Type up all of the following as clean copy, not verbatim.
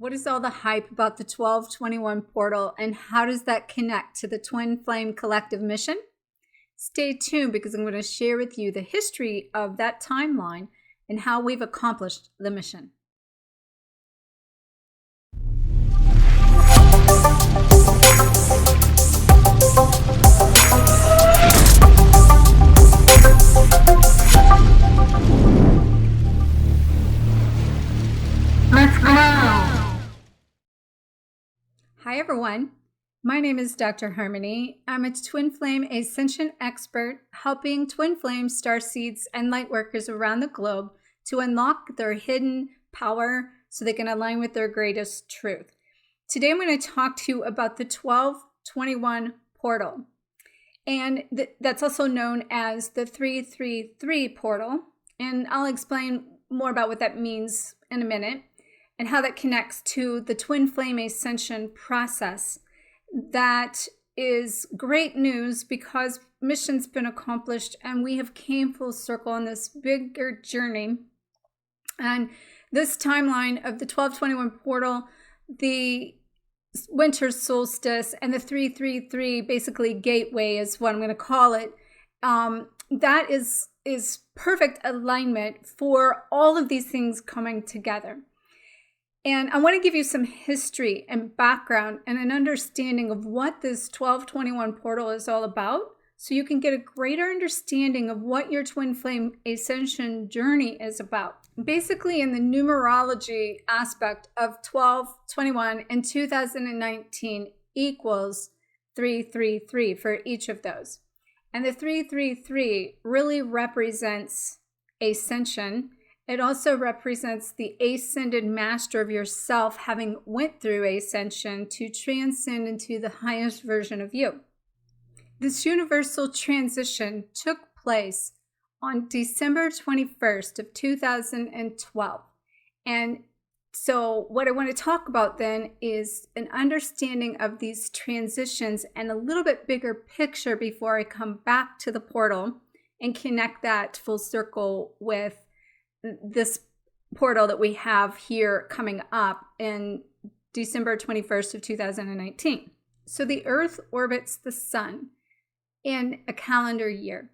What is all the hype about the 1221 portal, and how does that connect to the Twin Flame Collective mission? Stay tuned, because I'm going to share with you the history of that timeline and how we've accomplished the mission. Let's go! Hi everyone, my name is Dr. Harmony. I'm a Twin Flame Ascension expert, helping Twin Flame starseeds and light workers around the globe to unlock their hidden power so they can align with their greatest truth. Today I'm going to talk to you about the 1221 portal, and that's also known as the 333 portal, and I'll explain more about what that means in a minute, and how that connects to the Twin Flame Ascension process. That is great news, because mission's been accomplished and we have came full circle on this bigger journey. And this timeline of the 1221 portal, the winter solstice, and the 333 basically gateway is what I'm going to call it. That is perfect alignment for all of these things coming together. And I want to give you some history and background and an understanding of what this 1221 portal is all about, so you can get a greater understanding of what your Twin Flame Ascension journey is about. Basically, in the numerology aspect of 1221 and 2019 equals 333 for each of those. And the 333 really represents ascension. It also represents the ascended master of yourself, having went through ascension to transcend into the highest version of you. This universal transition took place on December 21st of 2012. And so what I want to talk about then is an understanding of these transitions and a little bit bigger picture before I come back to the portal and connect that full circle with this portal that we have here coming up in December 21st of 2019. So the Earth orbits the sun in a calendar year.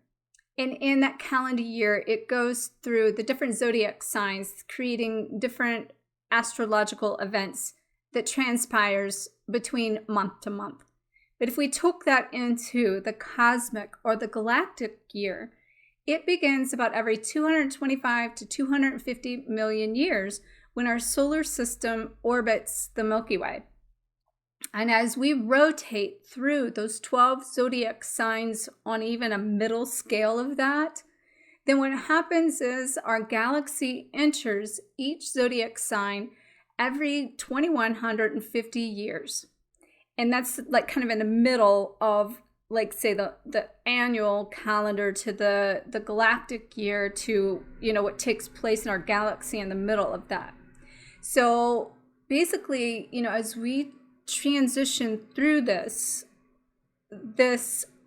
And in that calendar year, it goes through the different zodiac signs, creating different astrological events that transpires between month to month. But if we took that into the cosmic or the galactic year, it begins about every 225 to 250 million years when our solar system orbits the Milky Way. And as we rotate through those 12 zodiac signs on even a middle scale of that, then what happens is our galaxy enters each zodiac sign every 2150 years. And that's like kind of in the middle of, like, say, the annual calendar to the galactic year to, what takes place in our galaxy in the middle of that. So basically, as we transition through this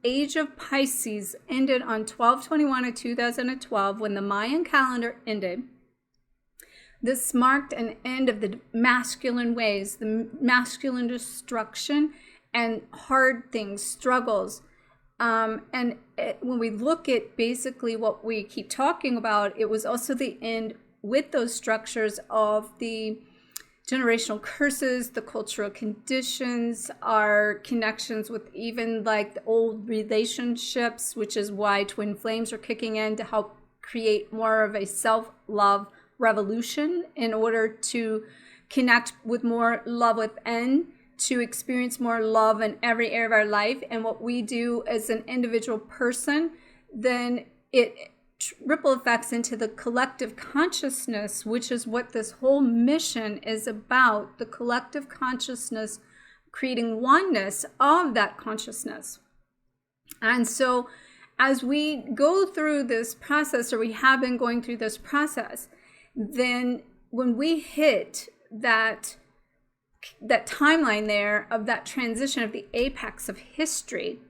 age of Pisces ended on 12/21 of 2012 when the Mayan calendar ended. This marked an end of the masculine ways, the masculine destruction and hard things, struggles. When we look at basically what we keep talking about, it was also the end with those structures of the generational curses, the cultural conditions, our connections with even like the old relationships, which is why Twin Flames are kicking in to help create more of a self-love revolution in order to connect with more love within, to experience more love in every area of our life. And what we do as an individual person, then it ripple effects into the collective consciousness, which is what this whole mission is about, the collective consciousness, creating oneness of that consciousness. And so as we go through this process, or we have been going through this process, then when we hit that timeline there of that transition of the apex of history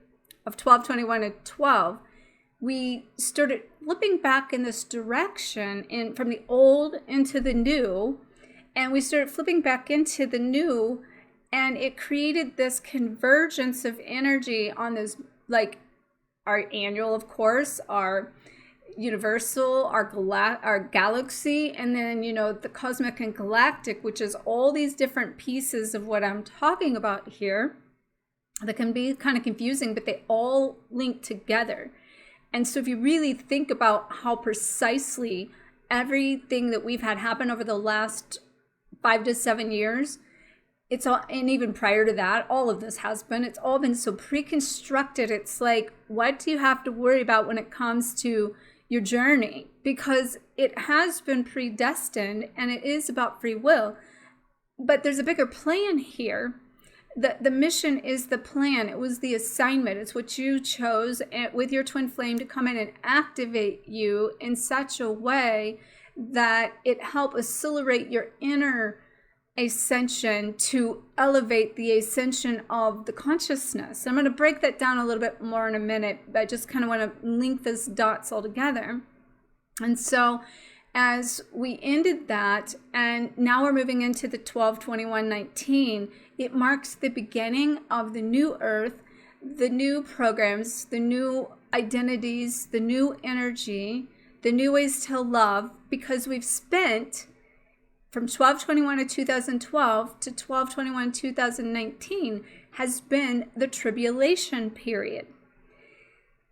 of 12/21 to 12, we started flipping back in this direction from the old into the new, and we started flipping back into the new, and it created this convergence of energy on those, like our annual, of course, our universal, our galaxy, and then, the cosmic and galactic, which is all these different pieces of what I'm talking about here that can be kind of confusing, but they all link together. And so if you really think about how precisely everything that we've had happen over the last 5 to 7 years, it's all, and even prior to that, all of this has been, it's all been so pre-constructed. It's like, what do you have to worry about when it comes to your journey? Because it has been predestined, and it is about free will. But there's a bigger plan here. The mission is the plan. It was the assignment. It's what you chose with your twin flame to come in and activate you in such a way that it helped accelerate your inner ascension to elevate the ascension of the consciousness. I'm going to break that down a little bit more in a minute, but I just kind of want to link those dots all together. And so as we ended that, and now we're moving into the 12/21/19, it marks the beginning of the new earth, the new programs, the new identities, the new energy, the new ways to love, because we've spent from 12/21 of 2012 to 12/21 2019 has been the tribulation period.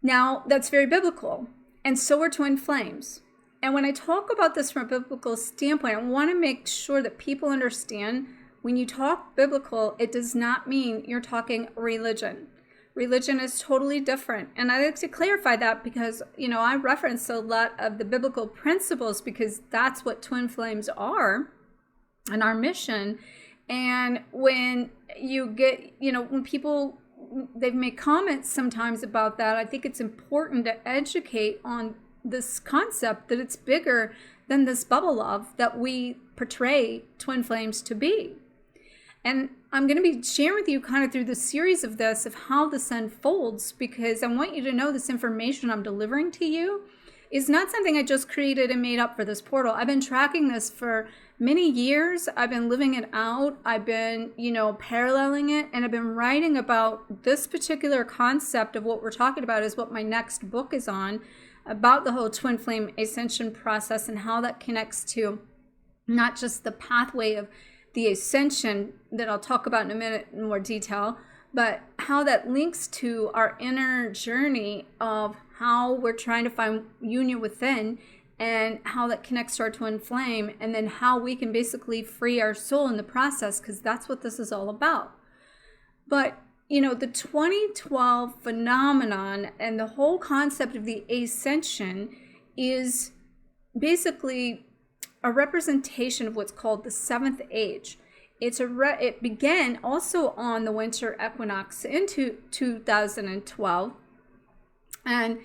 Now, that's very biblical, and so are twin flames. And when I talk about this from a biblical standpoint, I want to make sure that people understand when you talk biblical, it does not mean you're talking religion. Religion is totally different. And I like to clarify that because, I reference a lot of the biblical principles because that's what twin flames are and our mission. And when you get, when people, they've made comments sometimes about that, I think it's important to educate on this concept that it's bigger than this bubble love that we portray twin flames to be. And I'm going to be sharing with you kind of through the series of this, of how this unfolds, because I want you to know this information I'm delivering to you is not something I just created and made up for this portal. I've been tracking this for many years. I've been living it out. I've been, paralleling it, and I've been writing about this particular concept of what we're talking about is what my next book is on, about the whole twin flame ascension process and how that connects to not just the pathway of the ascension that I'll talk about in a minute in more detail, but how that links to our inner journey of how we're trying to find union within and how that connects to our twin flame, and then how we can basically free our soul in the process, because that's what this is all about. But the 2012 phenomenon and the whole concept of the ascension is basically a representation of what's called the seventh age. It began also on the winter equinox into 2012, and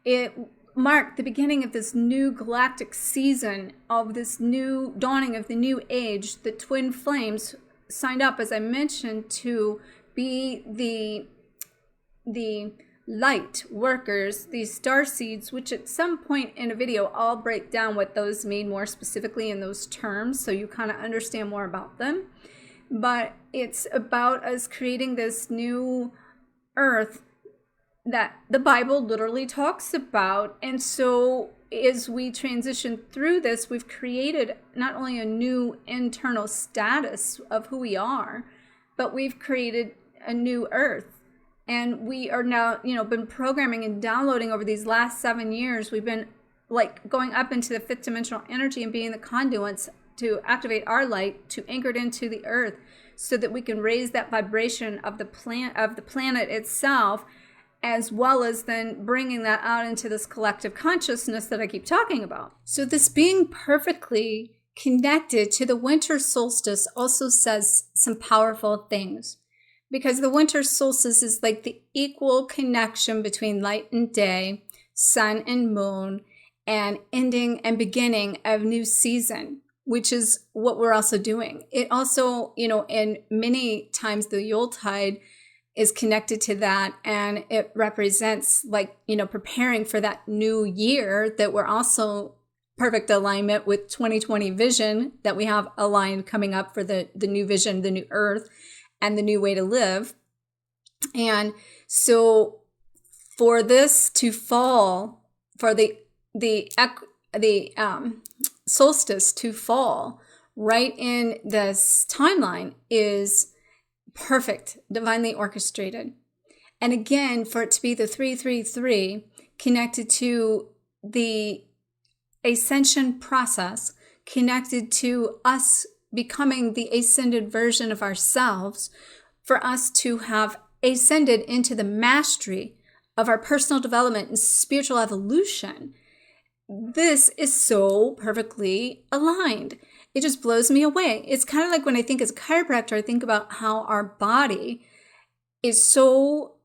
it marked the beginning of this new galactic season of this new dawning of the new age. The twin flames signed up, as I mentioned, to be the light workers, these star seeds, which at some point in a video I'll break down what those mean more specifically in those terms so you kind of understand more about them. But it's about us creating this new earth that the Bible literally talks about. And so as we transition through this, we've created not only a new internal status of who we are, but we've created a new earth. And we are now, been programming and downloading over these last 7 years. We've been like going up into the fifth dimensional energy and being the conduits to activate our light, to anchor it into the earth, so that we can raise that vibration of the planet itself, as well as then bringing that out into this collective consciousness that I keep talking about. So this being perfectly connected to the winter solstice also says some powerful things. Because the winter solstice is like the equal connection between light and day, sun and moon, and ending and beginning of new season, which is what we're also doing. It also, in many times the Yuletide is connected to that, and it represents preparing for that new year that we're also perfect alignment with 2020 vision that we have aligned coming up for the new vision, the new earth, and the new way to live. And so for this to fall, for the solstice to fall right in this timeline is perfect, divinely orchestrated. And again, for it to be the 333 connected to the ascension process, connected to us becoming the ascended version of ourselves, for us to have ascended into the mastery of our personal development and spiritual evolution. This is so perfectly aligned. It just blows me away. It's kind of like when I think as a chiropractor, I think about how our body is so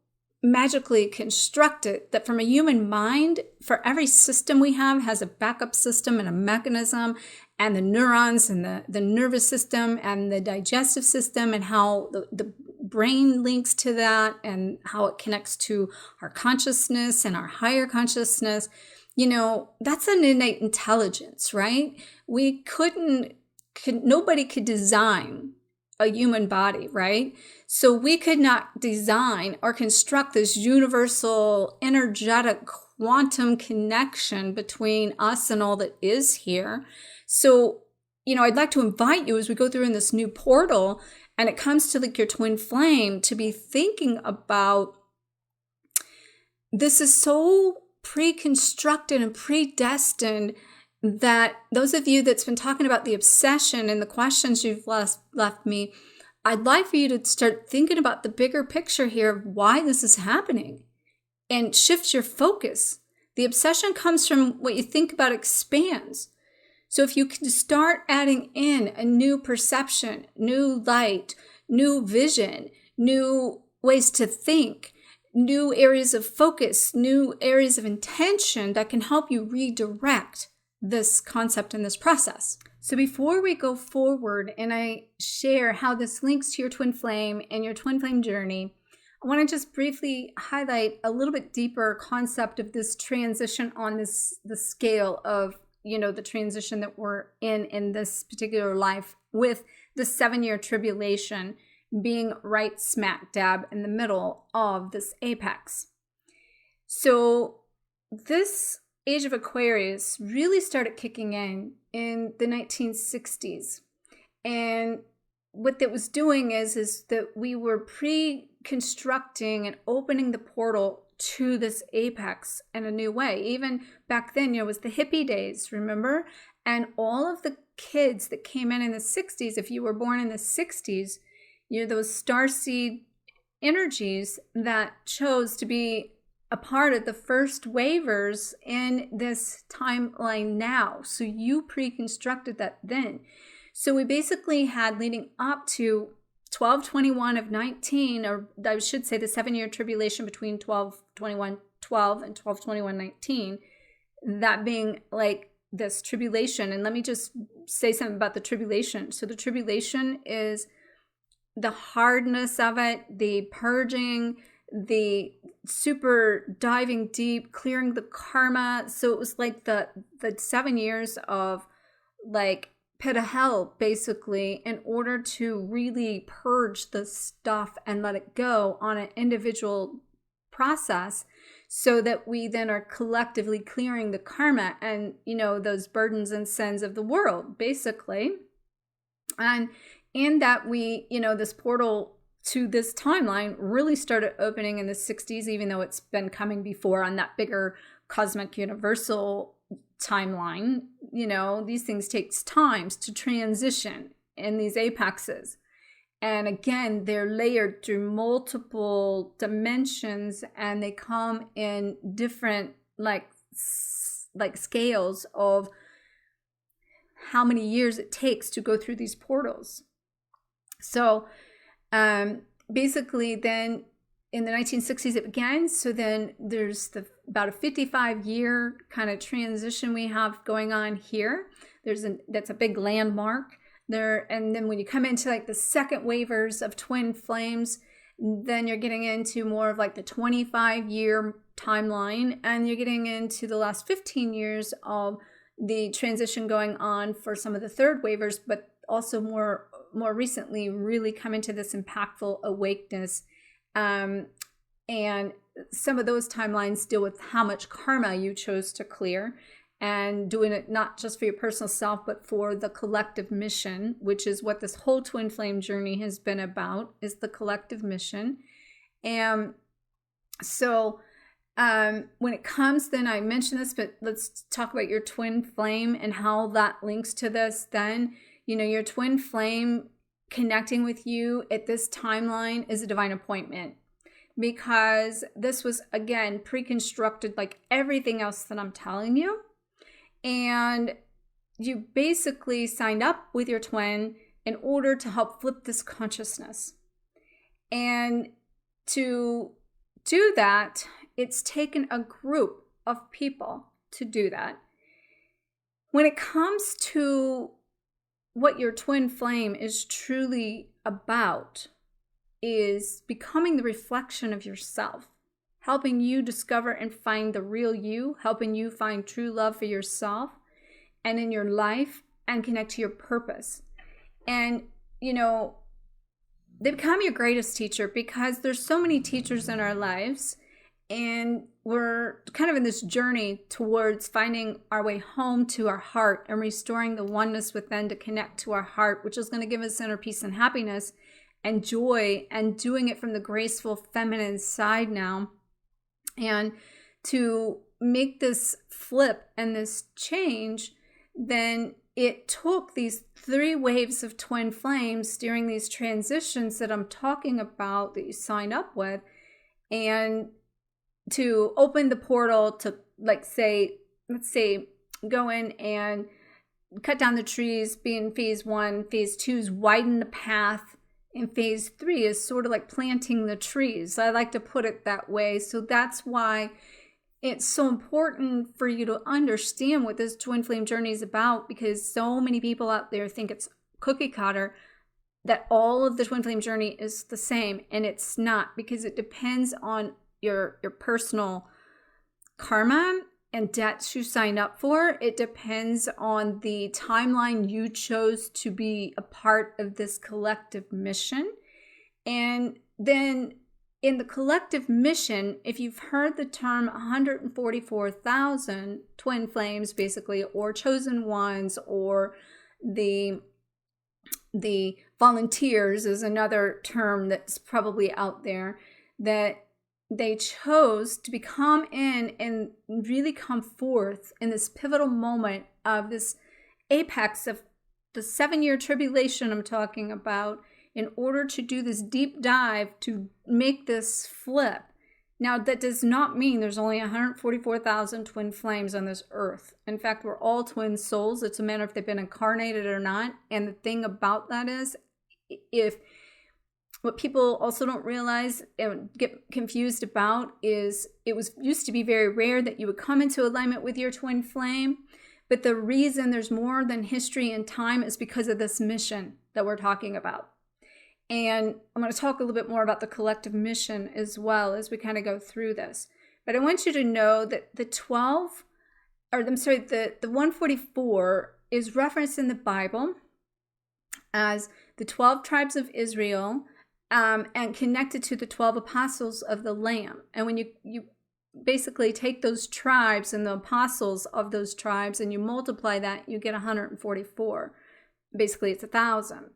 magically constructed that from a human mind, for every system we have has a backup system and a mechanism, and the neurons and the nervous system and the digestive system, and how the brain links to that, and how it connects to our consciousness and our higher consciousness. You know, that's an innate intelligence, right? Nobody could design a human body, right? So we could not design or construct this universal energetic quantum connection between us and all that is here. So, you know, I'd like to invite you as we go through in this new portal and it comes to like your twin flame to be thinking about this is so pre-constructed and predestined that those of you that's been talking about the obsession and the questions you've left me, I'd like for you to start thinking about the bigger picture here of why this is happening and shift your focus. The obsession comes from what you think about expands. So if you can start adding in a new perception, new light, new vision, new ways to think, new areas of focus, new areas of intention that can help you redirect this concept and this process. So before we go forward and I share how this links to your twin flame and your twin flame journey, I want to just briefly highlight a little bit deeper concept of this transition on the scale of, you know, the transition that we're in this particular life, with the 7-year tribulation being right smack dab in the middle of this apex. So this Age of Aquarius really started kicking in the 1960s. And what that was doing is that we were pre-constructing and opening the portal to this apex in a new way. Even back then, it was the hippie days, remember? And all of the kids that came in the 60s, if you were born in the 60s, those starseed energies that chose to be a part of the first waivers in this timeline now. So you pre-constructed that then. So we basically had, leading up to 12/21 of 19, or I should say the 7-year tribulation between 12/21/12 and 12/21/19, that being like this tribulation. And let me just say something about the tribulation. So the tribulation is the hardness of it, the purging, the super diving deep, clearing the karma. So it was like the 7 years of like pit of hell, basically, in order to really purge the stuff and let it go on an individual process, so that we then are collectively clearing the karma and, those burdens and sins of the world, basically. And in that we, this portal to this timeline really started opening in the 60s, even though it's been coming before on that bigger cosmic universal timeline. These things takes times to transition in these apexes. And again, they're layered through multiple dimensions, and they come in different like scales of how many years it takes to go through these portals. So basically then in the 1960s it began. So then there's about a 55-year kind of transition we have going on here. That's a big landmark there. And then when you come into like the second waivers of twin flames, then you're getting into more of like the 25-year timeline, and you're getting into the last 15 years of the transition going on for some of the third wavers, but also more recently really come into this impactful awakeness. And some of those timelines deal with how much karma you chose to clear, and doing it not just for your personal self, but for the collective mission, which is what this whole twin flame journey has been about, is the collective mission. And so when it comes, then I mentioned this, but let's talk about your twin flame and how that links to this. Then, your twin flame connecting with you at this timeline is a divine appointment, because this was, again, pre-constructed like everything else that I'm telling you. And you basically signed up with your twin in order to help flip this consciousness. And to do that, it's taken a group of people to do that. When it comes to what your twin flame is truly about, is becoming the reflection of yourself, helping you discover and find the real you, helping you find true love for yourself and in your life, and connect to your purpose. And, they become your greatest teacher, because there's so many teachers in our lives, and we're kind of in this journey towards finding our way home to our heart and restoring the oneness within to connect to our heart, which is going to give us inner peace and happiness and joy, and doing it from the graceful feminine side now. And to make this flip and this change, then it took these 3 waves of twin flames during these transitions that I'm talking about, that you sign up with, and to open the portal to, let's say, go in and cut down the trees, be in phase 1. Phase 2 is widen the path. And phase 3 is sort of like planting the trees. I like to put it that way. So that's why it's so important for you to understand what this twin flame journey is about, because so many people out there think it's cookie cutter, that all of the twin flame journey is the same. And it's not, because it depends on your personal karma and debts you signed up for. It depends on the timeline you chose to be a part of this collective mission. And then in the collective mission, if you've heard the term 144,000 twin flames, basically, or chosen ones, or the volunteers is another term that's probably out there, that they chose to become in and really come forth in this pivotal moment of this apex of the 7-year tribulation I'm talking about, in order to do this deep dive to make this flip. Now, that does not mean there's only 144,000 twin flames on this earth. In fact, we're all twin souls. It's a matter if they've been incarnated or not. And the thing about that is, what people also don't realize and get confused about is, used to be very rare that you would come into alignment with your twin flame. But the reason there's more than history and time is because of this mission that we're talking about. And I'm going to talk a little bit more about the collective mission as well as we kind of go through this. But I want you to know that the 144 is referenced in the Bible as the 12 tribes of Israel, and connected to the 12 apostles of the Lamb. And when you basically take those tribes and the apostles of those tribes and you multiply that, you get 144. Basically, it's 1,000.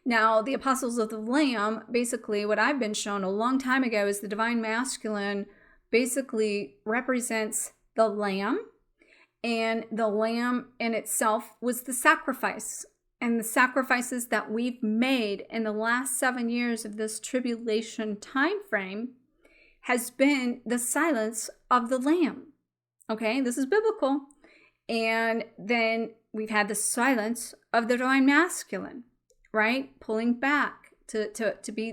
Now, the apostles of the Lamb, basically what I've been shown a long time ago, is the divine masculine basically represents the Lamb. And the Lamb in itself was the sacrifice. And the sacrifices that we've made in the last 7 years of this tribulation time frame has been the silence of the Lamb. Okay, this is biblical. And then we've had the silence of the divine masculine, right? Pulling back to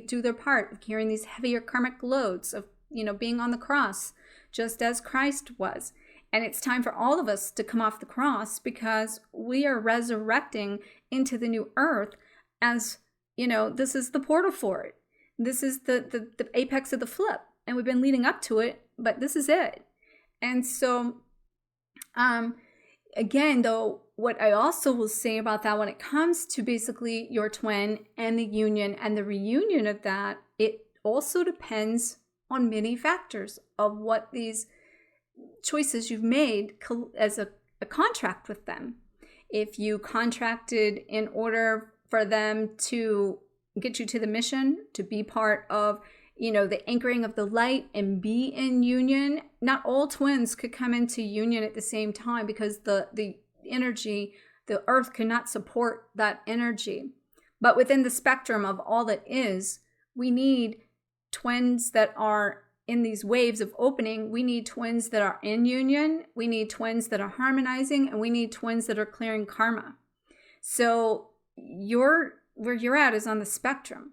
do their part of carrying these heavier karmic loads of, being on the cross, just as Christ was. And it's time for all of us to come off the cross, because we are resurrecting into the new earth as, this is the portal for it. This is the apex of the flip. And we've been leading up to it, but this is it. And so, Again, though, what I also will say about that when it comes to basically your twin and the union and the reunion of that, it also depends on many factors of what these choices you've made as a contract with them. If you contracted in order for them to get you to the mission, to be part of, the anchoring of the light and be in union, not all twins could come into union at the same time because the energy, the earth cannot support that energy. But within the spectrum of all that is, we need twins that are in these waves of opening. We need twins that are in union. We need twins that are harmonizing, and we need twins that are clearing karma. So where you're at is on the spectrum.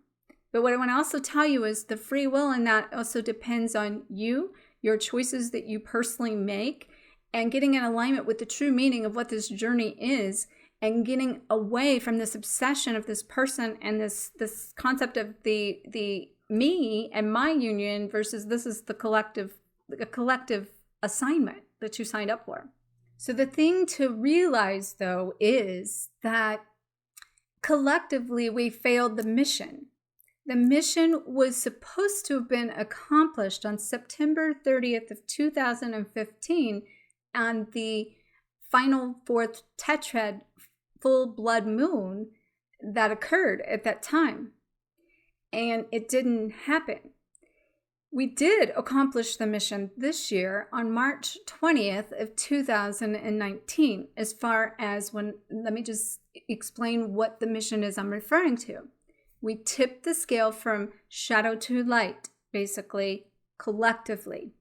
But what I want to also tell you is the free will in that also depends on you, your choices that you personally make, and getting in alignment with the true meaning of what this journey is, and getting away from this obsession of this person and this concept of the me and my union versus this is the collective assignment that you signed up for. So the thing to realize, though, is that collectively we failed the mission. The mission was supposed to have been accomplished on September 30th of 2015 on the final fourth tetrad full blood moon that occurred at that time. And it didn't happen. We did accomplish the mission this year on March 20th of 2019, as far as let me just explain what the mission is I'm referring to. We tipped the scale from shadow to light, basically, collectively,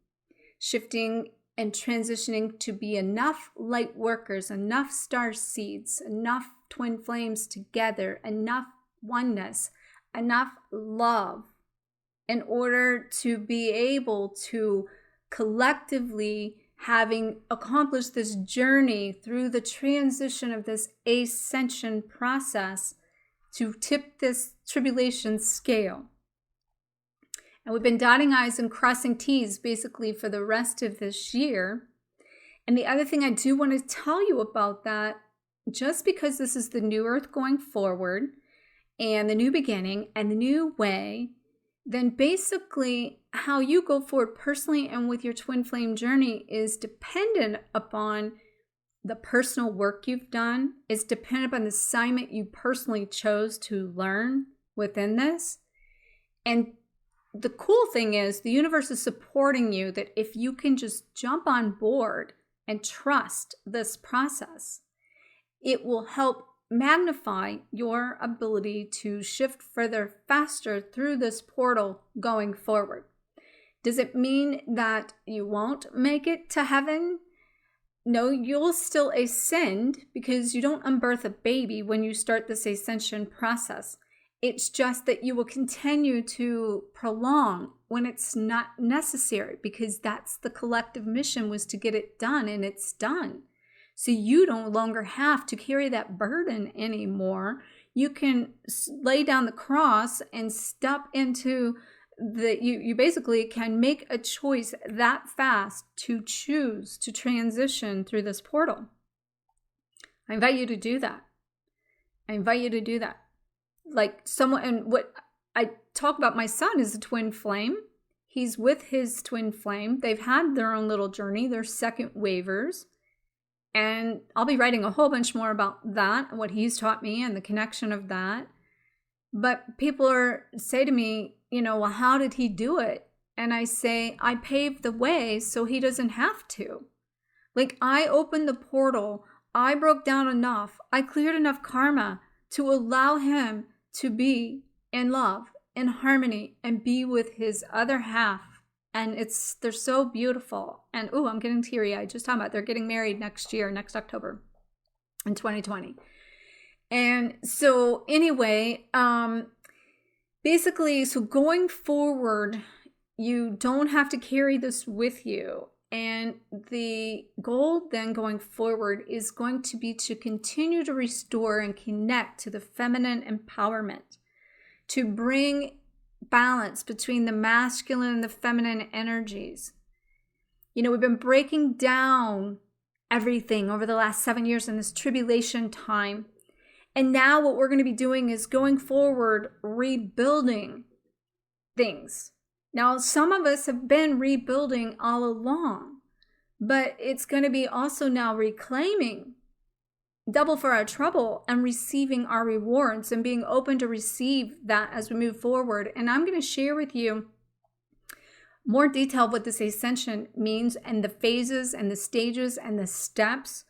shifting and transitioning to be enough light workers, enough star seeds, enough twin flames together, enough oneness, enough love in order to be able to collectively, having accomplished this journey through the transition of this ascension process, to tip this tribulation scale. And we've been dotting I's and crossing T's basically for the rest of this year. And the other thing I do want to tell you about that, just because this is the new earth going forward and the new beginning and the new way, then basically how you go forward personally and with your twin flame journey is dependent upon the personal work you've done. It's dependent upon the assignment you personally chose to learn within this. And the cool thing is the universe is supporting you, that if you can just jump on board and trust this process, it will help magnify your ability to shift further faster through this portal going forward. Does it mean that you won't make it to heaven? No, you'll still ascend, because you don't unbirth a baby when you start this ascension process. It's just that you will continue to prolong when it's not necessary, because that's the collective mission, was to get it done, and it's done. So you no longer have to carry that burden anymore. You can lay down the cross and step into you basically can make a choice that fast to choose to transition through this portal. I invite you to do that. Like someone, and what I talk about, my son is a twin flame. He's with his twin flame. They've had their own little journey. They're second wavers. And I'll be writing a whole bunch more about that and what he's taught me and the connection of that. But people say to me, well, how did he do it? And I say, I paved the way so he doesn't have to. Like, I opened the portal. I broke down enough. I cleared enough karma to allow him to be in love, in harmony, and be with his other half. And they're so beautiful. And I'm getting teary-eyed just talking about they're getting married next October in 2020. And so anyway, basically, so going forward, you don't have to carry this with you. And the goal then going forward is going to be to continue to restore and connect to the feminine empowerment, to bring balance between the masculine and the feminine energies. We've been breaking down everything over the last 7 years in this tribulation time. And now what we're going to be doing is going forward, rebuilding things. Now, some of us have been rebuilding all along, but it's going to be also now reclaiming double for our trouble and receiving our rewards and being open to receive that as we move forward. And I'm going to share with you more detail what this ascension means and the phases and the stages and the steps.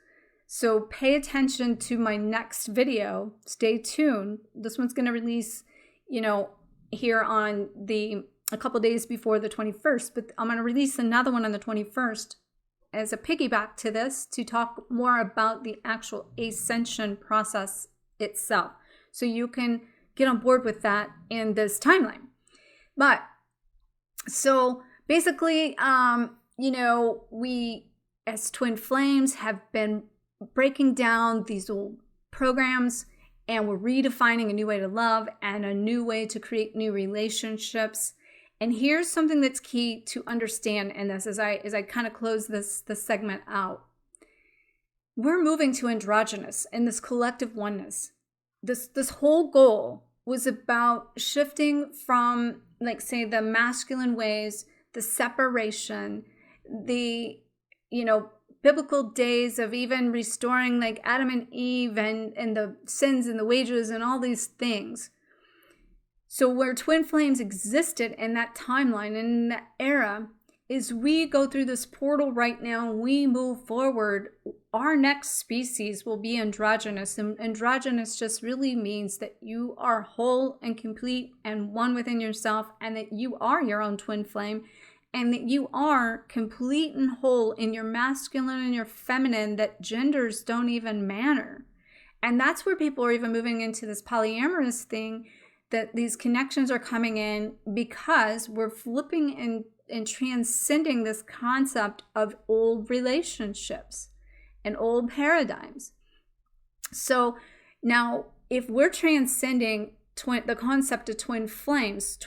So pay attention to my next video. Stay tuned. This one's going to release, here on a couple days before the 21st, but I'm going to release another one on the 21st as a piggyback to this to talk more about the actual ascension process itself. So you can get on board with that in this timeline. But so basically, we as twin flames have been breaking down these old programs, and we're redefining a new way to love and a new way to create new relationships. And here's something that's key to understand in this as I kind of close this segment out. We're moving to androgynous and this collective oneness. This whole goal was about shifting from, like, say, the masculine ways, the separation, the, biblical days of even restoring like Adam and Eve and the sins and the wages and all these things. So where twin flames existed in that timeline, in that era, is we go through this portal right now, we move forward. Our next species will be androgynous. And androgynous just really means that you are whole and complete and one within yourself, and that you are your own twin flame, and that you are complete and whole in your masculine and your feminine, that genders don't even matter. And that's where people are even moving into this polyamorous thing, that these connections are coming in because we're flipping and transcending this concept of old relationships and old paradigms. So now if we're transcending the concept of twin flames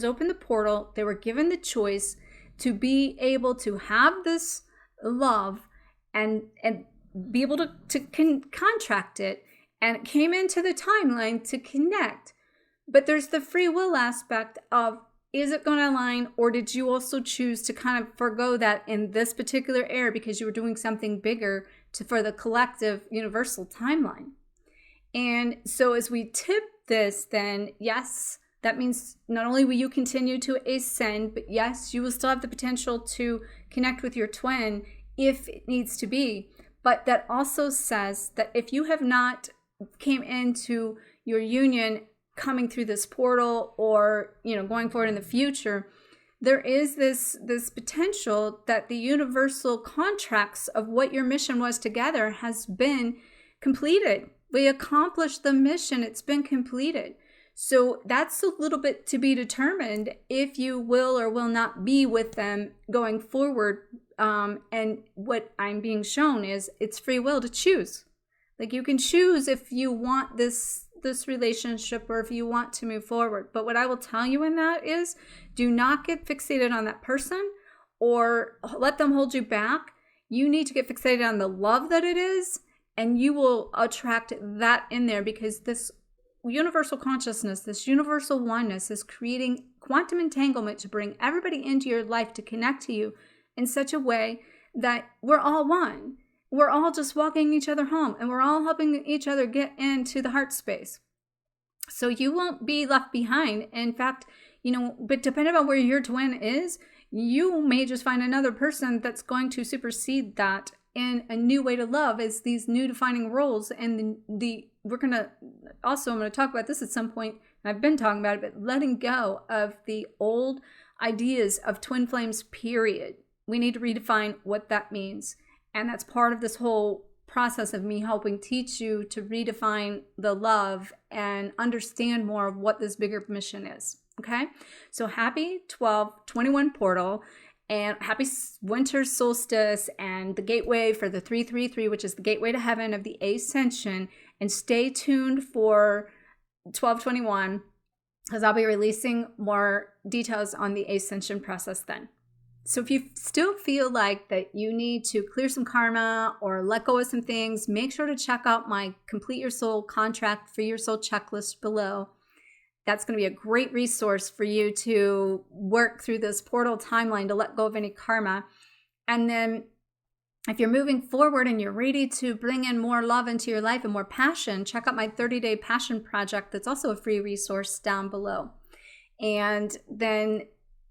opened the portal. They were given the choice to be able to have this love and be able to contract it, and it came into the timeline to connect. But there's the free will aspect of, is it going to align, or did you also choose to kind of forgo that in this particular era because you were doing something bigger for the collective universal timeline? And so as we tip this, then yes, that means not only will you continue to ascend, but yes, you will still have the potential to connect with your twin if it needs to be. But that also says that if you have not came into your union coming through this portal, or going forward in the future, there is this potential that the universal contracts of what your mission was together has been completed. We accomplished the mission. It's been completed. So that's a little bit to be determined if you will or will not be with them going forward. And what I'm being shown is it's free will to choose. Like, you can choose if you want this relationship or if you want to move forward. But what I will tell you in that is, do not get fixated on that person or let them hold you back. You need to get fixated on the love that it is, and you will attract that in there, because this universal consciousness, this universal oneness is creating quantum entanglement to bring everybody into your life to connect to you in such a way that we're all one. We're all just walking each other home, and we're all helping each other get into the heart space. So you won't be left behind. In fact, but depending on where your twin is, you may just find another person that's going to supersede that in a new way to love, as these new defining roles. And I'm going to talk about this at some point. I've been talking about it, but letting go of the old ideas of twin flames, period. We need to redefine what that means. And that's part of this whole process of me helping teach you to redefine the love and understand more of what this bigger mission is. Okay? So happy 12/21 portal, and happy winter solstice, and the gateway for the 333, which is the gateway to heaven of the Ascension. And stay tuned for 12/21, because I'll be releasing more details on the Ascension process then. So if you still feel like that you need to clear some karma or let go of some things, make sure to check out my Complete Your Soul Contract for Your Soul checklist below. That's going to be a great resource for you to work through this portal timeline to let go of any karma. And then if you're moving forward and you're ready to bring in more love into your life and more passion, check out my 30-day passion project. That's also a free resource down below. And then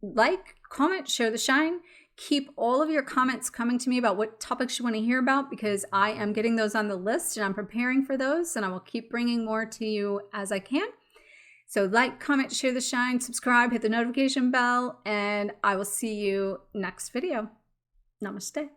like, comment, share the shine. Keep all of your comments coming to me about what topics you want to hear about, because I am getting those on the list and I'm preparing for those, and I will keep bringing more to you as I can. So like, comment, share the shine, subscribe, hit the notification bell, and I will see you next video. Namaste.